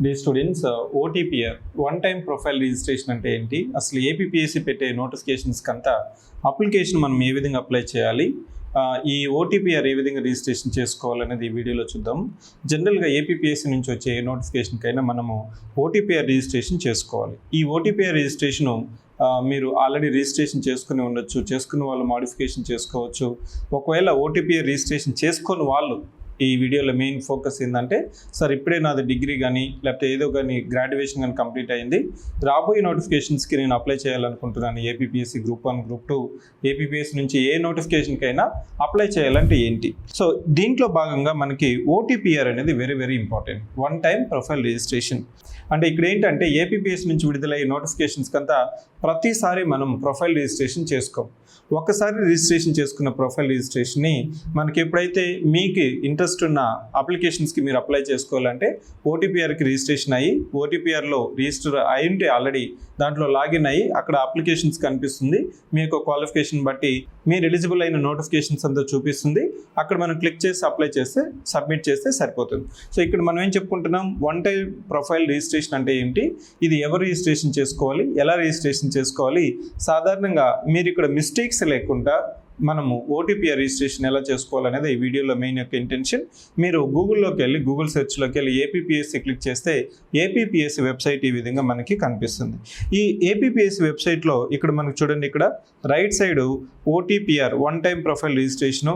Day students, OTPR one time profile registration అంటే ఏంటి, అసలు ఏపీపీఎస్సీ పెట్టే నోటిఫికేషన్స్కి అంతా అప్లికేషన్ మనం ఏ విధంగా అప్లై చేయాలి, ఈ ఓటీపీఆర్ ఏ విధంగా రిజిస్ట్రేషన్ చేసుకోవాలనేది ఈ వీడియోలో చూద్దాం. జనరల్గా ఏపీపీఎస్సీ నుంచి వచ్చే నోటిఫికేషన్కైనా మనము ఓటీపీఆర్ రిజిస్ట్రేషన్ చేసుకోవాలి. ఈ ఓటీపీఆర్ రిజిస్ట్రేషను మీరు ఆల్రెడీ రిజిస్ట్రేషన్ చేసుకుని ఉండొచ్చు, చేసుకున్న వాళ్ళు మాడిఫికేషన్ చేసుకోవచ్చు. ఒకవేళ ఓటీపీఆర్ రిజిస్ట్రేషన్ చేసుకొని వాళ్ళు ఈ వీడియోలో మెయిన్ ఫోకస్ ఏంటంటే, సార్ ఇప్పుడే నాది డిగ్రీ కానీ లేకపోతే ఏదో కానీ గ్రాడ్యుయేషన్ కానీ కంప్లీట్ అయింది, రాబోయే నోటిఫికేషన్స్కి నేను అప్లై చేయాలనుకుంటున్నాను, ఏపీపీఎస్సీ గ్రూప్ 1 గ్రూప్ 2 ఏపీపీఎస్సీ నుంచి ఏ నోటిఫికేషన్కైనా అప్లై చేయాలంటే ఏంటి. సో దీంట్లో భాగంగా మనకి ఓటీపీఆర్ అనేది very very important, one time profile registration. అంటే ఇక్కడ ఏంటంటే ఏపీపీఎస్సీ నుంచి విడుదలయ్యే నోటిఫికేషన్స్కి అంతా ప్రతిసారి మనం ప్రొఫైల్ రిజిస్ట్రేషన్ చేసుకోం. ఒకసారి రిజిస్ట్రేషన్ చేసుకున్న ప్రొఫైల్ రిజిస్ట్రేషన్ని మనకి ఎప్పుడైతే మీకు ఇంట్రెస్ట్ ఉన్న అప్లికేషన్స్కి మీరు అప్లై చేసుకోవాలంటే ఓటీపీఆర్కి రిజిస్ట్రేషన్ అయ్యి, ఓటీపీఆర్లో రిజిస్టర్ అయి ఉంటే ఆల్రెడీ దాంట్లో లాగిన్ అయ్యి అక్కడ అప్లికేషన్స్ కనిపిస్తుంది, మీకు క్వాలిఫికేషన్ బట్టి మీరు ఎలిజిబుల్ అయిన నోటిఫికేషన్స్ అంతా చూపిస్తుంది. అక్కడ మనం క్లిక్ చేసి అప్లై చేస్తే సబ్మిట్ చేస్తే సరిపోతుంది. సో ఇక్కడ మనం ఏం చెప్పుకుంటున్నాం, వన్ టైం ప్రొఫైల్ రిజిస్ట్రేషన్ అంటే ఏంటి, ఇది ఎవరు రిజిస్ట్రేషన్ చేసుకోవాలి, ఎలా రిజిస్ట్రేషన్ చేసుకోవాలి, సాధారణంగా మీరు ఇక్కడ మిస్టేక్స్ లేకుండా మనము ఓటీపీఆర్ రిజిస్ట్రేషన్ ఎలా చేసుకోవాలనేది ఈ వీడియోలో మెయిన్ యొక్క ఇంటెన్షన్. మీరు గూగుల్లోకి వెళ్ళి గూగుల్ సెర్చ్లోకి వెళ్ళి ఏపీపీఎస్సీ క్లిక్ చేస్తే ఏపీపీఎస్సీ వెబ్సైట్ ఈ విధంగా మనకి కనిపిస్తుంది. ఈ ఏపీపీఎస్సీ వెబ్సైట్లో ఇక్కడ మనకు చూడండి, ఇక్కడ right side OTPR one time profile registration,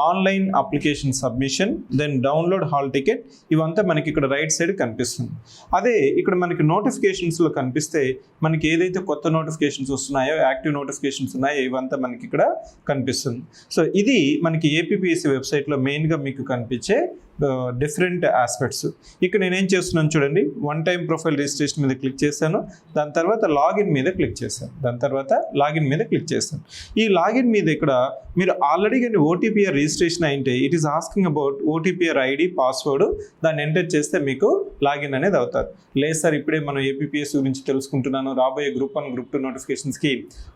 online application submission, then download hall ticket, ఇవంతా మనకి ఇక్కడ రైట్ సైడ్ కనిపిస్తుంది. అదే ఇక్కడ మనకి నోటిఫికేషన్స్లో కనిపిస్తే మనకి ఏదైతే కొత్త నోటిఫికేషన్స్ వస్తున్నాయో, యాక్టివ్ నోటిఫికేషన్స్ ఉన్నాయో, ఇవంతా మనకి ఇక్కడ కనిపిస్తుంది. సో ఇది మనకి ఏపీపీఎస్సీ వెబ్సైట్లో మెయిన్గా మీకు కనిపించే డిఫరెంట్ ఆస్పెక్ట్స్. ఇక్కడ నేనేం చేస్తున్నాను చూడండి, వన్ టైం ప్రొఫైల్ రిజిస్ట్రేషన్ మీద క్లిక్ చేశాను, దాని తర్వాత లాగిన్ మీద క్లిక్ చేశాను, ఈ లాగిన్ మీద ఇక్కడ మీరు ఆల్రెడీ కానీ ఓటీపీఆర్ రిజిస్ట్రేషన్ అయింటే it is asking about OTPR ID password, దాన్ని ఎంటర్ చేస్తే మీకు లాగిన్ అనేది అవుతుంది. లేదు సార్ ఇప్పుడే మనం ఏపీపీఎస్సీ గురించి తెలుసుకుంటున్నాను, రాబోయే గ్రూప్ 1 గ్రూప్ 2 నోటిఫికేషన్స్కి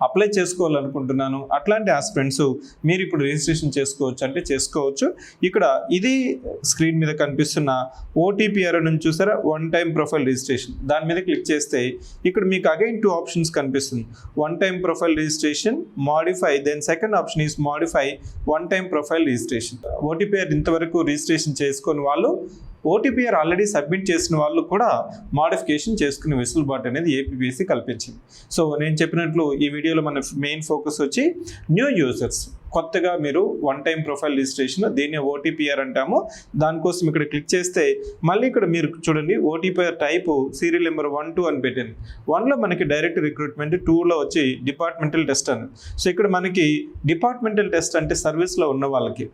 అప్లై చేసుకోవాలనుకుంటున్నాను, అట్లాంటి ఆస్పిరెంట్స్ మీరు ఇప్పుడు రిజిస్ట్రేషన్ చేసుకోవచ్చు అంటే చేసుకోవచ్చు. ఇక్కడ ఇది స్క్రీన్ మీద కనిపిస్తున్న ఓటీపీఆర్ నుంచి చూసారా, వన్ టైం ప్రొఫైల్ రిజిస్ట్రేషన్, దాని మీద క్లిక్ చేస్తే ఇక్కడ మీకు అగైన్ 2 ఆప్షన్స్ కనిపిస్తుంది, one time profile registration, modify, then second option is modify one time profile registration. OTPR ఇంతవరకు రిజిస్ట్రేషన్ చేసుకొని వాళ్ళు, ఓటీపీఆర్ ఆల్రెడీ సబ్మిట్ చేసిన వాళ్ళు కూడా మాడిఫికేషన్ చేసుకునే వెసులుబాటు అనేది ఏపీపీఎస్సీ కల్పించింది. సో నేను చెప్పినట్లు ఈ వీడియోలో మన మెయిన్ ఫోకస్ వచ్చి న్యూ యూజర్స్, కొత్తగా మీరు వన్ టైం ప్రొఫైల్ రిజిస్ట్రేషన్, దీన్ని ఓటీపీఆర్ అంటాము. దానికోసం ఇక్కడ క్లిక్ చేస్తే మళ్ళీ ఇక్కడ మీరు చూడండి ఓటీపీఆర్ టైపు సీరియల్ నెంబర్ 1, 2 అని పెట్టింది. 1లో మనకి డైరెక్ట్ రిక్రూట్మెంట్, 2లో వచ్చి డిపార్ట్మెంటల్ టెస్ట్ అని. సో ఇక్కడ మనకి డిపార్ట్మెంటల్ టెస్ట్ అంటే సర్వీస్లో ఉన్న వాళ్ళకి,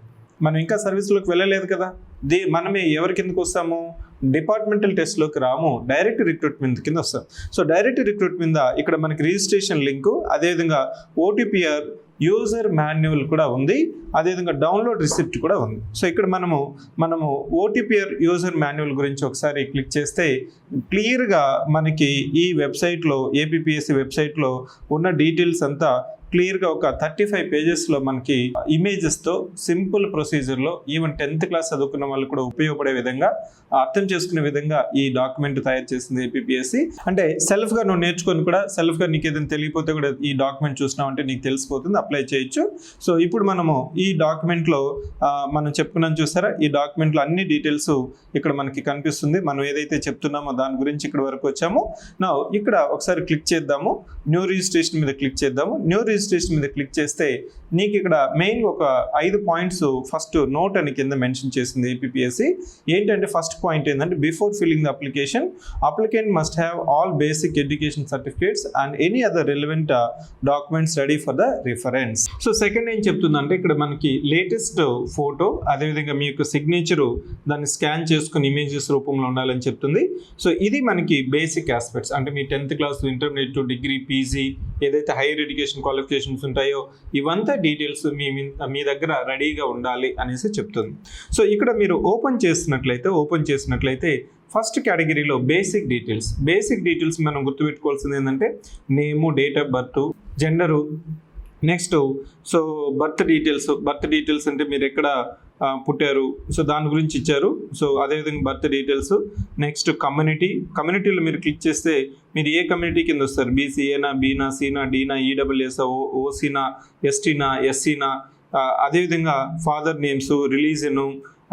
మనం ఇంకా సర్వీస్లోకి వెళ్ళలేదు కదా, మనమే ఎవరి కిందకు వస్తాము, డిపార్ట్మెంటల్ టెస్ట్లోకి రాము, డైరెక్ట్ రిక్రూట్మెంట్ కింద వస్తాం. సో డైరెక్ట్ రిక్రూట్మెంట్ ఇక్కడ మనకి రిజిస్ట్రేషన్ లింకు, అదేవిధంగా ఓటీపీఆర్ యూజర్ మాన్యువల్ కూడా ఉంది, అదేవిధంగా డౌన్లోడ్ రిసిప్ట్ కూడా ఉంది. సో ఇక్కడ మనము ఓటీపీఆర్ యూజర్ మాన్యువల్ గురించి ఒకసారి క్లిక్ చేస్తే క్లియర్గా మనకి ఈ వెబ్సైట్లో, ఏపీపీఎస్సీ వెబ్సైట్లో ఉన్న డీటెయిల్స్ అంతా క్లియర్గా ఒక 35 పేజెస్లో మనకి ఇమేజెస్తో సింపుల్ ప్రొసీజర్లో ఈవెన్ 10th క్లాస్ చదువుకున్న వాళ్ళు కూడా ఉపయోగపడే విధంగా, అర్థం చేసుకునే విధంగా ఈ డాక్యుమెంట్ తయారు చేసింది ఏపీపీఎస్సీ. అంటే సెల్ఫ్గా నువ్వు నేర్చుకొని కూడా, సెల్ఫ్గా నీకు ఏదైనా తెలియకపోతే కూడా ఈ డాక్యుమెంట్ చూసినావు అంటే నీకు తెలిసిపోతుంది, అప్లై చేయొచ్చు. సో ఇప్పుడు మనము ఈ డాక్యుమెంట్లో మనం చెప్పుకున్నాం చూసారా, ఈ డాక్యుమెంట్లో అన్ని డీటెయిల్స్ ఇక్కడ మనకి కనిపిస్తుంది. మనం ఏదైతే చెప్తున్నామో దాని గురించి ఇక్కడ వరకు వచ్చాము. నా ఇక్కడ ఒకసారి క్లిక్ చేద్దాము, న్యూ రిజిస్ట్రేషన్ మీద క్లిక్ చేద్దాము. న్యూ రిజిస్ట్రేషన్ మీద క్లిక్ చేస్తే నీకు ఇక్కడ మెయిన్ ఒక 5 పాయింట్స్ ఫస్ట్ నోట్ అని కింద మెన్షన్ చేసింది ఏపీపీఎస్సీ. ఏంటంటే ఫస్ట్ పాయింట్ ఏంటంటే, before filling the application applicant must have all basic education certificates and any other relevant documents ready for the reference. So second ఏం చెప్తుందంటే, ఇక్కడ మనకి లేటెస్ట్ ఫోటో, అదేవిధంగా మీ యొక్క సిగ్నేచరు దాన్ని స్కాన్ చేసుకుని ఇమేజెస్ రూపంలో ఉండాలని చెప్తుంది. సో ఇది మనకి బేసిక్ ఆస్పెక్ట్స్, అంటే మీ 10th class, intermediate, degree, PG ఏదైతే హైయర్ ఎడ్యుకేషన్ క్వాలిఫికేషన్స్ ఉంటాయో ఇవంతా డీటెయిల్స్ మీ దగ్గర రెడీగా ఉండాలి అనేసి చెప్తుంది. సో ఇక్కడ మీరు ఓపెన్ చేసినట్లయితే ఫస్ట్ కేటగిరీలో బేసిక్ డీటెయిల్స్ మనం గుర్తుపెట్టుకోవాల్సింది ఏంటంటే, name, date of birth, gender, next so birth details అంటే మీరు ఎక్కడ పుట్టారు, సో దాని గురించి ఇచ్చారు. సో అదేవిధంగా బర్త్ డీటెయిల్స్. నెక్స్ట్ కమ్యూనిటీలో మీరు క్లిక్ చేస్తే మీరు ఏ కమ్యూనిటీ కింద వస్తారు, బీసీఏనా, బీనా, సీనా, డీనా, ఈడబ్ల్యూఎస్ఆ, ఓసీనా, ఎస్టీనా, ఎస్సీనా, అదేవిధంగా ఫాదర్ నేమ్స్, రిలీజను,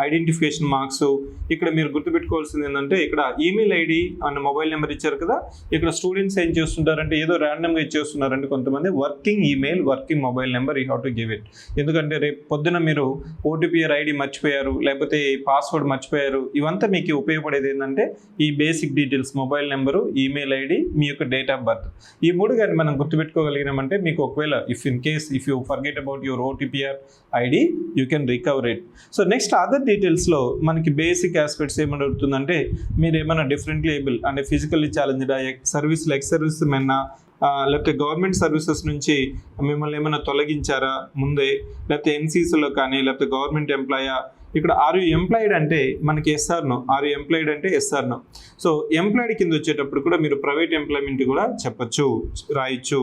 ఐడెంటిఫికేషన్ మార్క్స్. ఇక్కడ మీరు గుర్తుపెట్టుకోవాల్సింది ఏంటంటే ఇక్కడ email ID and mobile number ఇచ్చారు కదా, ఇక్కడ స్టూడెంట్స్ ఏం చేస్తుంటారంటే ఏదో ర్యాండమ్గా ఇచ్చేస్తున్నారంటే కొంతమంది working email, working mobile number you have to give it. ఎందుకంటే రేపు పొద్దున మీరు ఓటీపీఆర్ ఐడి మర్చిపోయారు, లేకపోతే పాస్వర్డ్ మర్చిపోయారు, ఇవంతా మీకు ఉపయోగపడేది ఏంటంటే ఈ basic details, mobile number, email ID, మీ యొక్క డేట్ ఆఫ్ బర్త్. ఈ మూడు కానీ మనం గుర్తుపెట్టుకోగలిగినామంటే మీకు ఒకవేళ if you forget about your OTPR ID you can recover it. So next other డీటెయిల్స్లో మనకి బేసిక్ ఆస్పెక్ట్స్ ఏమని అడుగుతుందంటే మీరు ఏమైనా డిఫరెంట్లీ ఏబుల్ అంటే ఫిజికల్లీ ఛాలెంజ్డ్, సర్వీస్లో ఎక్స్ సర్వీస్ మెన్నా, లేకపోతే గవర్నమెంట్ సర్వీసెస్ నుంచి మిమ్మల్ని ఏమైనా తొలగించారా ముందే, లేకపోతే ఎన్సీసీలో కానీ, లేకపోతే గవర్నమెంట్ ఎంప్లాయా. ఇక్కడ ఆర్ యూ ఎంప్లాయిడ్ అంటే మనకి yes or no, are you employed అంటే ఎస్ఆర్ నో. సో ఎంప్లాయిడ్ కింద వచ్చేటప్పుడు కూడా మీరు ప్రైవేట్ ఎంప్లాయ్మెంట్ కూడా చెప్పచ్చు, రాయొచ్చు.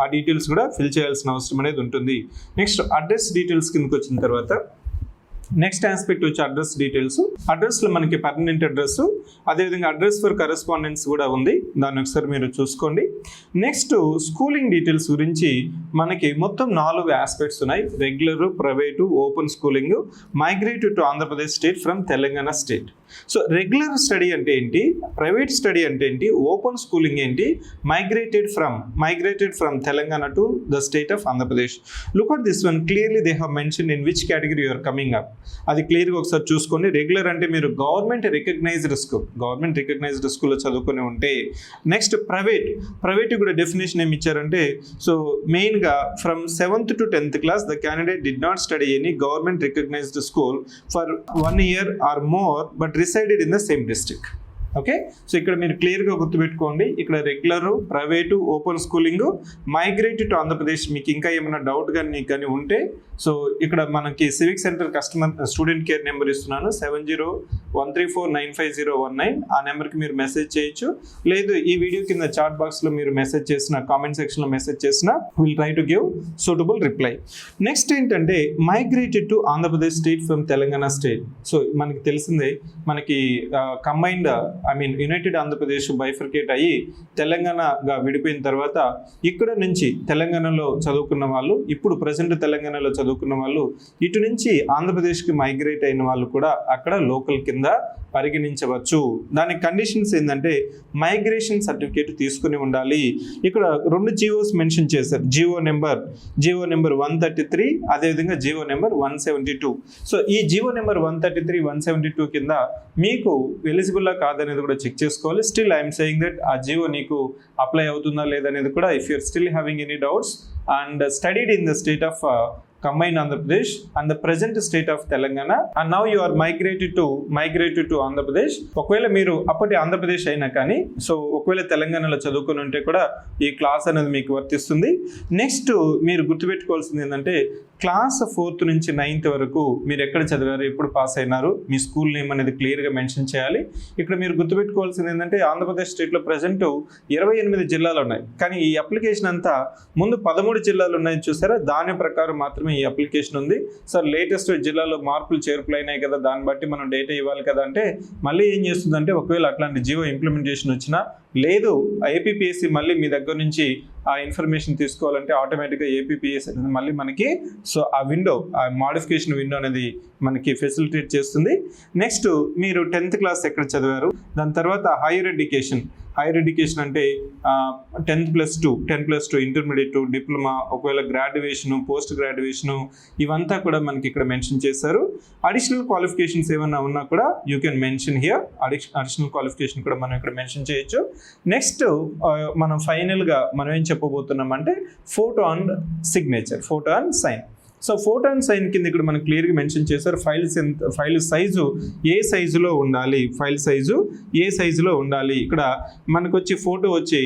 ఆ డీటెయిల్స్ కూడా ఫిల్ చేయాల్సిన అవసరం అనేది ఉంటుంది. నెక్స్ట్ అడ్రస్ డీటెయిల్స్ కిందకి వచ్చిన తర్వాత నెక్స్ట్ ఆస్పెక్ట్ వచ్చి అడ్రస్ డీటెయిల్స్. అడ్రస్లో మనకి పర్మనెంట్ అడ్రస్, అదేవిధంగా అడ్రస్ ఫర్ కరెస్పాండెన్స్ కూడా ఉంది, దాన్ని ఒకసారి మీరు చూసుకోండి. నెక్స్ట్ స్కూలింగ్ డీటెయిల్స్ గురించి మనకి మొత్తం 4 ఆస్పెక్ట్స్ ఉన్నాయి. Regular, private, open schooling, migrated to Andhra Pradesh state from Telangana state. So regular study అంటే ఏంటి, ప్రైవేట్ స్టడీ అంటే ఏంటి, ఓపెన్ స్కూలింగ్ ఏంటి, migrated from Telangana to the state of Andhra Pradesh. Look at this one, clearly they have mention in which category you are coming up. అది క్లియర్గా ఒకసారి చూసుకోండి. Regular అంటే మీరు గవర్నమెంట్ రికగ్నైజ్డ్ స్కూల్లో చదువుకొని ఉంటే. నెక్స్ట్ ప్రైవేట్ కూడా డెఫినేషన్ ఏమి ఇచ్చారంటే, సో మెయిన్గా from 7th to 10th class the candidate did not study any government recognised school for 1 year are more but resided in the same district. Okay, so ఇక్కడ మీరు క్లియర్గా గుర్తుపెట్టుకోండి. ఇక్కడ regular, private, open schooling, migrate to Andhra Pradesh. మీకు ఇంకా ఏమైనా doubt కానీ ఉంటే సో ఇక్కడ మనకి civic centre student care number ఇస్తున్నాను, 7013495019. ఆ నెంబర్కి మీరు మెసేజ్ చేయొచ్చు. లేదు ఈ వీడియో కింద చాట్ బాక్స్లో మీరు మెసేజ్ చేసిన, కామెంట్ సెక్షన్లో మెసేజ్ చేసిన, will try to give suitable reply. Next ఏంటంటే migrated to Andhra Pradesh state from Telangana state. So మనకి తెలిసిందే, మనకి కంబైన్డ్ యునైటెడ్ ఆంధ్రప్రదేశ్ బైఫర్కేట్ అయ్యి తెలంగాణగా విడిపోయిన తర్వాత ఇక్కడ నుంచి తెలంగాణలో చదువుకున్న వాళ్ళు, ఇప్పుడు ప్రజెంట్ తెలంగాణలో చదువుకున్న వాళ్ళు, ఇటు నుంచి ఆంధ్రప్రదేశ్కి మైగ్రేట్ అయిన వాళ్ళు కూడా అక్కడ లోకల్ కింద పరిగణించవచ్చు. దానికి కండిషన్స్ ఏంటంటే మైగ్రేషన్ సర్టిఫికేట్ తీసుకుని ఉండాలి. ఇక్కడ 2 జియోస్ మెన్షన్ చేశారు, జియో నెంబర్ 133, అదేవిధంగా జియో నెంబర్ 172. సో ఈ జియో నెంబర్ 133, 172 కింద మీకు ఎలిజిబుల్లా కాదనేది కూడా చెక్ చేసుకోవాలి. స్టిల్ ఐఎమ్ సేయింగ్ దట్ ఆ జియో నీకు అప్లై అవుతుందా లేదనేది కూడా, if you're still having any doubts and studied in the state of combined Andhra Pradesh and the present state of Telangana and now you are migrated to Andhra Pradesh. ఒకవేళ మీరు అప్పటి ఆంధ్రప్రదేశ్ అయినా కానీ, సో ఒకవేళ తెలంగాణలో చదువుకుని ఉంటే కూడా ఈ క్లాస్ అనేది మీకు వర్తిస్తుంది. నెక్స్ట్ మీరు గుర్తుపెట్టుకోవాల్సింది ఏంటంటే క్లాస్ 4th నుంచి 9th వరకు మీరు ఎక్కడ చదివారు, ఎప్పుడు పాస్ అయినారు, మీ స్కూల్ నేమ్ అనేది క్లియర్గా మెన్షన్ చేయాలి. ఇక్కడ మీరు గుర్తుపెట్టుకోవాల్సింది ఏంటంటే ఆంధ్రప్రదేశ్ స్టేట్లో ప్రజెంట్ 28 జిల్లాలు ఉన్నాయి, కానీ ఈ అప్లికేషన్ అంతా ముందు 13 జిల్లాలు ఉన్నాయని చూసారా, దాని ప్రకారం మాత్రమే ఈ అప్లికేషన్ ఉంది. సార్ లేటెస్ట్ జిల్లాలో మార్పులు చేర్పులు అయినాయి కదా, దాన్ని బట్టి మనం డేటా ఇవ్వాలి కదా అంటే మళ్ళీ ఏం చేస్తుందంటే ఒకవేళ అట్లాంటి జియో ఇంప్లిమెంటేషన్ వచ్చినా, లేదు ఏపీపీఎస్సీ మళ్ళీ మీ దగ్గర నుంచి ఆ ఇన్ఫర్మేషన్ తీసుకోవాలంటే ఆటోమేటిక్గా ఏపీపీఎస్సీ అనేది మళ్ళీ మనకి సో ఆ మాడిఫికేషన్ విండో అనేది మనకి ఫెసిలిటేట్ చేస్తుంది. నెక్స్ట్ మీరు 10th క్లాస్ ఎక్కడ చదివారు, దాని తర్వాత హైయర్ ఎడ్యుకేషన్ అంటే 10+2 ఇంటర్మీడియట్, డిప్లొమా, ఒకవేళ గ్రాడ్యుయేషను, పోస్ట్ గ్రాడ్యుయేషను, ఇవంతా కూడా మనకి ఇక్కడ మెన్షన్ చేశారు. అడిషనల్ క్వాలిఫికేషన్స్ ఏమన్నా ఉన్నా కూడా you can mention here. Additional qualification కూడా మనం ఇక్కడ మెన్షన్ చేయొచ్చు. నెక్స్ట్ మనం ఫైనల్గా మనం ఏం చెప్పబోతున్నాం అంటే photo and signature, photo and sign. So photo and sign కింద ఇక్కడ మనకు క్లియర్గా మెన్షన్ చేశారు. ఫైల్ సైజు ఏ సైజులో ఉండాలి. ఇక్కడ మనకు వచ్చి ఫోటో వచ్చి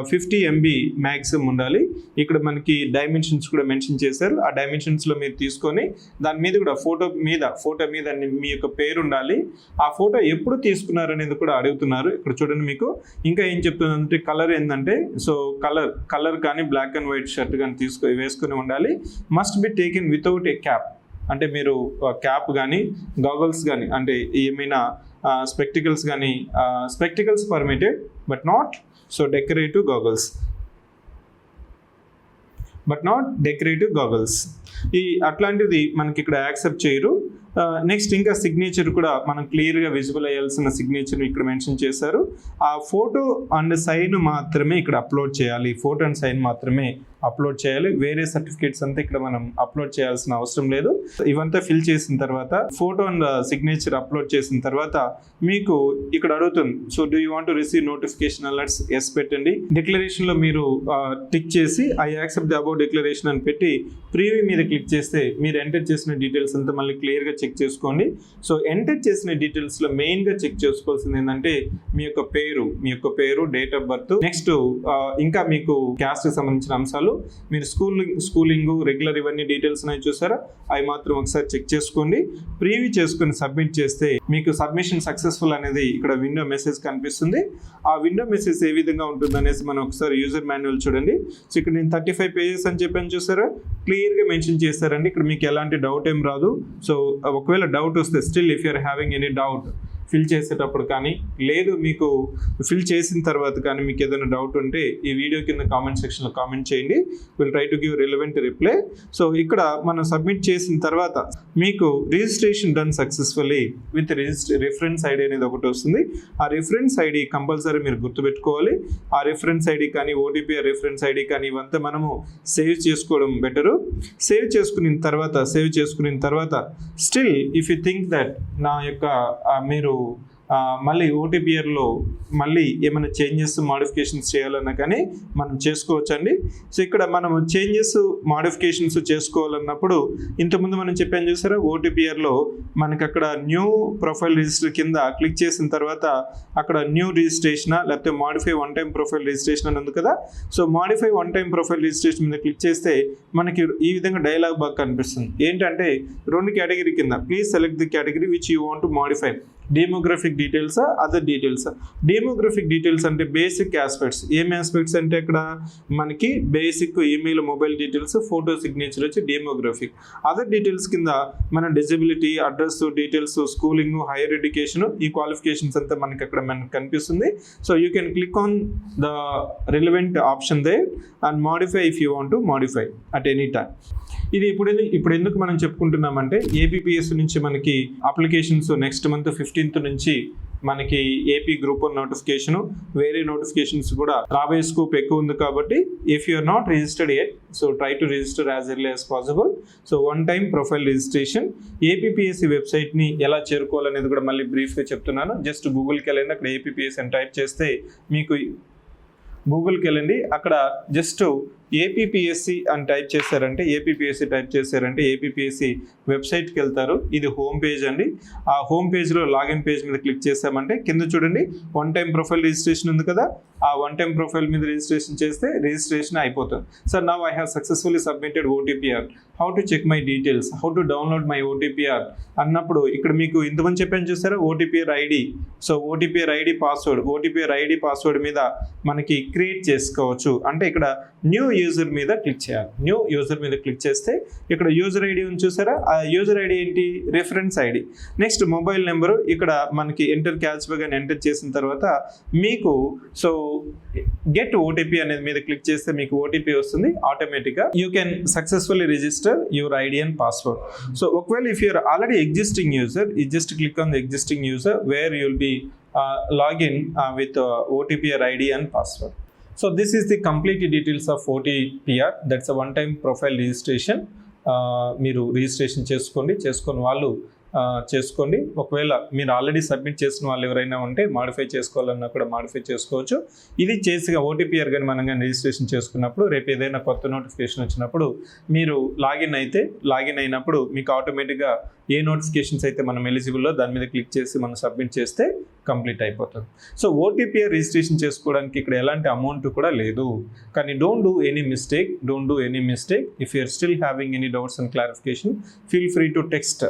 50 MB మ్యాక్సిమం ఉండాలి. ఇక్కడ మనకి డైమెన్షన్స్ కూడా మెన్షన్ చేశారు. ఆ డైమెన్షన్స్లో మీరు తీసుకొని దాని మీద కూడా ఫోటో మీద మీ యొక్క పేరు ఉండాలి. ఆ ఫోటో ఎప్పుడు తీసుకున్నారు అనేది కూడా అడుగుతున్నారు. ఇక్కడ చూడండి, మీకు ఇంకా ఏం చెప్తుందంటే కలర్ ఏంటంటే, సో కలర్ కానీ బ్లాక్ అండ్ వైట్ షర్ట్ కానీ వేసుకొని ఉండాలి. Must be taken without a cap. అంటే మీరు క్యాప్ కానీ గాగల్స్ కానీ అంటే ఏమైనా స్పెక్టికల్స్ కానీ spectacles permitted but not decorative goggles ఈ అట్లాంటిది మనకి ఇక్కడ యాక్సెప్ట్ చేయరు. నెక్స్ట్ ఇంకా సిగ్నేచర్ కూడా మనం క్లియర్గా విజిబుల్ అయ్యాల్సిన సిగ్నేచర్ ఇక్కడ మెన్షన్ చేశారు. ఆ ఫోటో అండ్ సైన్ మాత్రమే ఇక్కడ అప్లోడ్ చేయాలి, ఫోటో అండ్ సైన్ మాత్రమే అప్లోడ్ చేయాలి. వేరే సర్టిఫికేట్స్ అంతా ఇక్కడ మనం అప్లోడ్ చేయాల్సిన అవసరం లేదు. ఇవంతా ఫిల్ చేసిన తర్వాత ఫోటో అండ్ సిగ్నేచర్ అప్లోడ్ చేసిన తర్వాత మీకు ఇక్కడ అడుగుతుంది, so do you want to receive notification alerts? Yes పెట్టండి. డిక్లరేషన్లో మీరు టిక్ చేసి I accept the about declaration అని పెట్టి ప్రీవ్యూ మీద క్లిక్ చేస్తే మీరు ఎంటర్ చేసిన డీటెయిల్స్ అంతా మళ్ళీ క్లియర్గా చెక్ చేసుకోండి. సో ఎంటర్ చేసిన డీటెయిల్స్లో మెయిన్గా చెక్ చేసుకోవాల్సింది ఏంటంటే మీ యొక్క పేరు, డేట్ ఆఫ్ బర్త్, నెక్స్ట్ ఇంకా మీకు క్యాస్ట్కి సంబంధించిన అంశాలు, మీరు స్కూలింగ్ రెగ్యులర్ ఇవన్నీ డీటెయిల్స్ ఉన్నాయి చూసారా, అవి మాత్రం ఒకసారి చెక్ చేసుకోండి. ప్రీవ్యూ చేసుకుని సబ్మిట్ చేస్తే మీకు సబ్మిషన్ సక్సెస్ఫుల్ అనేది ఇక్కడ విండో మెసేజ్ కనిపిస్తుంది. ఆ విండో మెసేజ్ ఏ విధంగా ఉంటుంది అనేసి మనం ఒకసారి యూజర్ మాన్యువల్ చూడండి. సో ఇక్కడ నేను 35 పేజెస్ అని చెప్పాను చూసారా, క్లియర్గా మెన్షన్ చేశారండి. ఇక్కడ మీకు ఎలాంటి డౌట్ ఏం రాదు. సో ఒకవేళ డౌట్ వస్తే still if you're having any doubt fill చేసేటప్పుడు కానీ లేదు మీకు ఫిల్ చేసిన తర్వాత కానీ మీకు ఏదైనా డౌట్ ఉంటే ఈ వీడియో కింద కామెంట్ సెక్షన్లో కామెంట్ చేయండి. Will try to give relevant reply. So ఇక్కడ మనం సబ్మిట్ చేసిన తర్వాత మీకు registration done successfully with reference ID అనేది ఒకటి వస్తుంది. ఆ రిఫరెన్స్ ఐడి కంపల్సరీ మీరు గుర్తుపెట్టుకోవాలి. ఆ రిఫరెన్స్ ఐడి కానీ ఓటీపీ రిఫరెన్స్ ఐడి కానీ ఇవంతా మనము సేవ్ చేసుకోవడం బెటరు. సేవ్ చేసుకున్న తర్వాత still if you think that నా యొక్క మీరు మళ్ళీ ఓటీపీఆర్లో మళ్ళీ ఏమైనా చేంజెస్ మాడిఫికేషన్స్ చేయాలన్నా కానీ మనం చేసుకోవచ్చండి. సో ఇక్కడ మనం చేంజెస్ మాడిఫికేషన్స్ చేసుకోవాలన్నప్పుడు ఇంతకుముందు మనం చెప్పాను చూసారా, ఓటీపీఆర్లో మనకి అక్కడ న్యూ ప్రొఫైల్ రిజిస్టర్ కింద క్లిక్ చేసిన తర్వాత అక్కడ న్యూ రిజిస్ట్రేషన్ లేకపోతే modify one time profile registration అని ఉంది కదా. So modify one time profile registration మీద క్లిక్ చేస్తే మనకి ఈ విధంగా డైలాగ్ బాగా కనిపిస్తుంది. ఏంటంటే 2 కేటగిరీ కింద please select the category which you want to modify, demographic details, other details. Demographic details అంటే బేసిక్ ఆస్పెక్ట్స్. ఏం ఆస్పెక్ట్స్ అంటే ఇక్కడ మనకి basic email, mobile details, photo, signature వచ్చి డెమోగ్రఫిక్. అదర్ డీటెయిల్స్ కింద మన disability, address details, schooling, higher education, ఈ qualifications అంతా మనకి అక్కడ మనకు కనిపిస్తుంది. So you can click on the relevant option they and modify if you want to modify at any time. ఇది ఇప్పుడు ఎందుకు మనం చెప్పుకుంటున్నామంటే ఏపీపీఎస్ నుంచి మనకి అప్లికేషన్స్ నెక్స్ట్ మంత్ 15th నుంచి మనకి ఏపీ గ్రూప్ 1 నోటిఫికేషన్, వేరే నోటిఫికేషన్స్ కూడా రాబోయే స్కోప్ ఎక్కువ ఉంది. కాబట్టి if you are not registered yet, so try to register as early as possible. So one time profile registration. APPSC వెబ్సైట్ని ఎలా చేరుకోవాలనేది కూడా మళ్ళీ బ్రీఫ్గా చెప్తున్నాను. జస్ట్ గూగుల్కి వెళ్ళండి, అక్కడ ఏపీపీఎస్సీ అని టైప్ చేస్తే మీకు గూగుల్కి వెళ్ళండి, అక్కడ జస్ట్ ఏపీపీఎస్సీ అని టైప్ చేశారంటే ఏపీపీఎస్సీ వెబ్సైట్కి వెళ్తారు. ఇది హోమ్ పేజ్ అండి. ఆ హోమ్ పేజ్లో లాగిన్ పేజ్ మీద క్లిక్ చేసామంటే కింద చూడండి వన్ టైం ప్రొఫైల్ రిజిస్ట్రేషన్ ఉంది కదా, ఆ వన్ టైం ప్రొఫైల్ మీద రిజిస్ట్రేషన్ చేస్తే రిజిస్ట్రేషన్ అయిపోతుంది. Sir now I have successfully submitted OTPR, how to check my details, how to download my OTPR అన్నప్పుడు ఇక్కడ మీకు ఇంతమంది చెప్పాను చూసారా OTPR ID. So OTPR ID password మీద మనకి క్రియేట్ చేసుకోవచ్చు. అంటే ఇక్కడ న్యూ యూజర్ మీద క్లిక్ చేయాలి. న్యూ యూజర్ మీద క్లిక్ చేస్తే ఇక్కడ యూజర్ ఐడి ఉంది చూసారా, ఆ యూజర్ ఐడి ఏంటి, reference ID. Next mobile number ఇక్కడ మనకి ఎంటర్ క్యాచ్ బ్యాగ్ అని ఎంటర్ చేసిన తర్వాత మీకు సో గెట్ ఓటీపీ అనేది మీద క్లిక్ చేస్తే మీకు ఓటీపీ వస్తుంది ఆటోమేటిక్గా. You can successfully register your ID and password. So ఒకవేళ if you're already existing user, you just click on the existing user where you will be login with OTP or ID and password. So this is the complete details of OTPR. That's a one time profile registration. మీరు registration చేసుకొని వాళ్ళు చేసుకోండి. ఒకవేళ మీరు already submit చేసిన వాళ్ళు ఎవరైనా ఉంటే మాడిఫై చేసుకోవాలన్నా కూడా మాడిఫై చేసుకోవచ్చు. ఇది చేసిగా ఓటీపీఆర్ కానీ మనం కానీ రిజిస్ట్రేషన్ చేసుకున్నప్పుడు రేపు ఏదైనా కొత్త నోటిఫికేషన్ వచ్చినప్పుడు మీరు లాగిన్ అయినప్పుడు మీకు ఆటోమేటిక్గా ఏ నోటిఫికేషన్స్ అయితే మనం ఎలిజిబుల్లో దాని మీద క్లిక్ చేసి మనం సబ్మిట్ చేస్తే కంప్లీట్ అయిపోతుంది. సో ఓటీపీఆర్ రిజిస్ట్రేషన్ చేసుకోవడానికి ఇక్కడ ఎలాంటి అమౌంట్ కూడా లేదు. కానీ don't do any mistake. If you are still having any doubts and clarification, feel free to text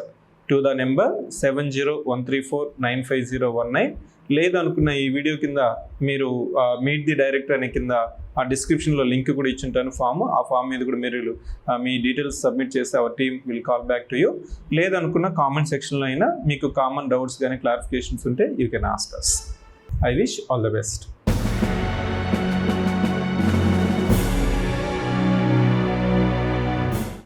to the number 701349501 లేదనుకున్న ఈ వీడియో కింద మీరు మీట్ ది డైరెక్టర్ అనే కింద ఆ డిస్క్రిప్షన్లో లింక్ కూడా ఇచ్చుంటాను ఆ ఫామ్ మీద కూడా మీరు మీ డీటెయిల్స్ సబ్మిట్ చేస్తే our team will call back to you. లేదనుకున్న కామెంట్ సెక్షన్లో అయినా మీకు కామన్ డౌట్స్ కానీ క్లారిఫికేషన్స్ ఉంటే you can ask us. I wish all the best.